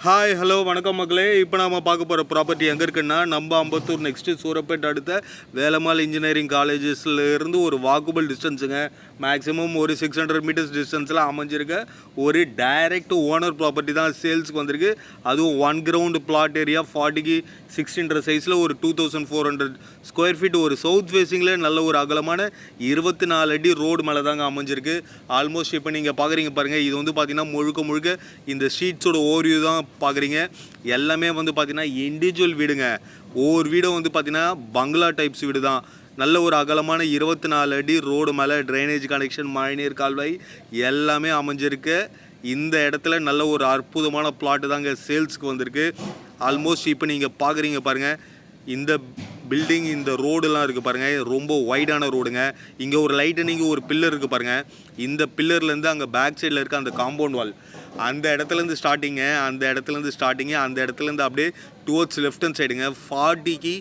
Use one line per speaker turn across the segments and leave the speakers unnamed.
Hi hello வணக்கம் மக்களே. இப்போ நம்ம பார்க்க போகிற ப்ராப்பர்ட்டி எங்கே இருக்குன்னா நம்ம அம்பத்தூர் நெக்ஸ்ட்டு சூரப்பேட் அடுத்த வேலம்மாள் இன்ஜினியரிங் காலேஜஸ்லேருந்து ஒரு வாக்கபிள் டிஸ்டன்ஸுங்க. மேக்ஸிமம் ஒரு 600 மீட்டர்ஸ் டிஸ்டன்ஸில் அமைஞ்சிருக்க ஒரு டைரக்ட் ஓனர் ப்ராப்பர்ட்டி தான் சேல்ஸுக்கு வந்திருக்கு. அதுவும் 1 கிரவுண்டு பிளாட் ஏரியா 40க்கு 60 சைஸில் ஒரு 2400 ஸ்கொயர் ஃபீட் ஒரு சவுத் ஃபேஸிங்கில் நல்ல ஒரு அகலமான 24 அடி ரோடு மேலே தாங்க அமைஞ்சிருக்கு. ஆல்மோஸ்ட் இப்போ நீங்கள் பார்க்குறீங்க பாருங்கள், இது வந்து பார்த்திங்கன்னா முழுக்க இந்த ஸ்ட்ரீட்ஸோட ஓரியூ தான் பார்க்குறீங்க. எல்லாமே வந்து பார்த்திங்கன்னா இண்டிவிஜுவல் வீடுங்க. ஒவ்வொரு வீடும் வந்து பார்த்திங்கன்னா பங்களா டைப்ஸ் வீடு தான். நல்ல ஒரு அகலமான 24 அடி ரோடு மேலே ட்ரைனேஜ் கனெக்ஷன், மழைநீர் கால்வாய் எல்லாமே அமைஞ்சிருக்கு. இந்த இடத்துல நல்ல ஒரு அற்புதமான பிளாட்டு தாங்க சேல்ஸுக்கு வந்திருக்கு. ஆல்மோஸ்ட் இப்போ நீங்கள் பார்க்குறீங்க பாருங்கள், இந்த பில்டிங் இந்த ரோடுலாம் இருக்குது பாருங்கள், ரொம்ப வைடான ரோடுங்க. இங்கே ஒரு லைட்டனிங் ஒரு பில்லர் இருக்குது பாருங்கள். இந்த பில்லர்லேருந்து அங்கே பேக் சைடில் இருக்க அந்த காம்பவுண்ட் வால் அந்த இடத்துலேருந்து ஸ்டார்டிங்கு அந்த இடத்துலேருந்து அப்படியே டுவர்ட்ஸ் லெஃப்ட் ஹேண்ட் சைடுங்க 40க்கு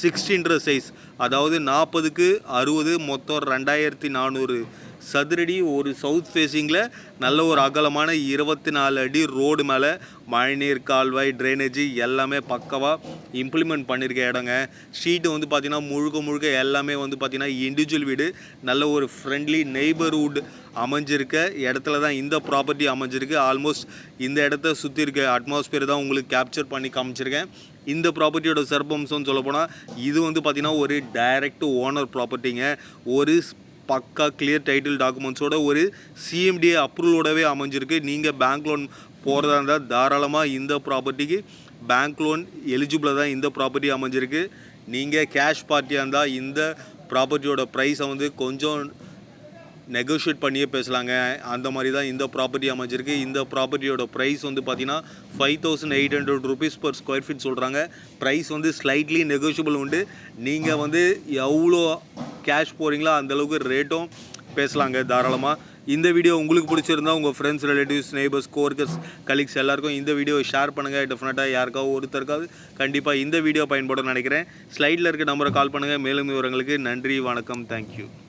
60 சைஸ், அதாவது 40க்கு 60 மொத்தம் 2400 சதுரடி ஒரு சவுத் ஃபேஸிங்கில் நல்ல ஒரு அகலமான 24 அடி ரோடு மேலே மழைநீர் கால்வாய் ட்ரைனேஜ் எல்லாமே பக்கவாக இம்ப்ளிமெண்ட் பண்ணியிருக்க இடங்க. ஸ்ட்ரீட்டு வந்து பார்த்திங்கன்னா முழுக்க எல்லாமே வந்து பார்த்திங்கன்னா இண்டிவிஜுவல் வீடு. நல்ல ஒரு ஃப்ரெண்ட்லி நெய்பர்ஹுட் அமைஞ்சிருக்க இடத்துல தான் இந்த ப்ராப்பர்ட்டி அமைஞ்சிருக்கு. ஆல்மோஸ்ட் இந்த இடத்த சுற்றி இருக்க அட்மாஸ்பியர் தான் உங்களுக்கு கேப்சர் பண்ணி காமிச்சிருக்கேன். இந்த ப்ராப்பர்ட்டியோட சிறப்பம்சம்னு சொல்லப்போனால் இது வந்து பார்த்திங்கன்னா ஒரு டைரக்ட் ஓனர் ப்ராப்பர்ட்டிங்க. ஒரு பக்கா கிளியர் டைட்டில் டாக்குமெண்ட்ஸோட ஒரு சிஎம்டிஏ அப்ரூவலோடவே அமைஞ்சிருக்கு. நீங்கள் பேங்க் லோன் போகிறதா இருந்தால் தாராளமாக இந்த ப்ராப்பர்ட்டிக்கு பேங்க் லோன் எலிஜிபிளாக தான் இந்த ப்ராப்பர்ட்டி அமைஞ்சிருக்கு. நீங்கள் கேஷ் பார்ட்டியாக இருந்தால் இந்த ப்ராப்பர்ட்டியோட ப்ரைஸை வந்து கொஞ்சம் நெகோஷியேட் பண்ணியே பேசலாங்க. அந்த மாதிரி தான் இந்த ப்ராப்பர்ட்டி அமைஞ்சிருக்கு. இந்த ப்ராப்பர்ட்டியோட ப்ரைஸ் வந்து பார்த்திங்கன்னா 5800 rupees per ஸ்கொயர் ஃபீட் சொல்கிறாங்க. ப்ரைஸ் வந்து ஸ்லைட்லி நெகோஷியபிள் உண்டு. நீங்கள் வந்து எவ்வளோ கேஷ் போகிறீங்களோ அந்தளவுக்கு ரேட்டும் பேசலாங்க தாராளமாக. இந்த வீடியோ உங்களுக்கு பிடிச்சிருந்தா உங்கள் friends, relatives, neighbours, co-workers, colleagues எல்லாருக்கும் இந்த வீடியோவை ஷேர் பண்ணுங்கள். டெஃபினட்டாக யாருக்காவது ஒருத்தருக்காவது கண்டிப்பாக இந்த வீடியோ பயன்படும்னு நினைக்கிறேன். ஸ்லைடில் இருக்க நம்பரை கால் பண்ணுங்கள். மேலும் விவரங்களுக்கு நன்றி, வணக்கம், தேங்க்யூ.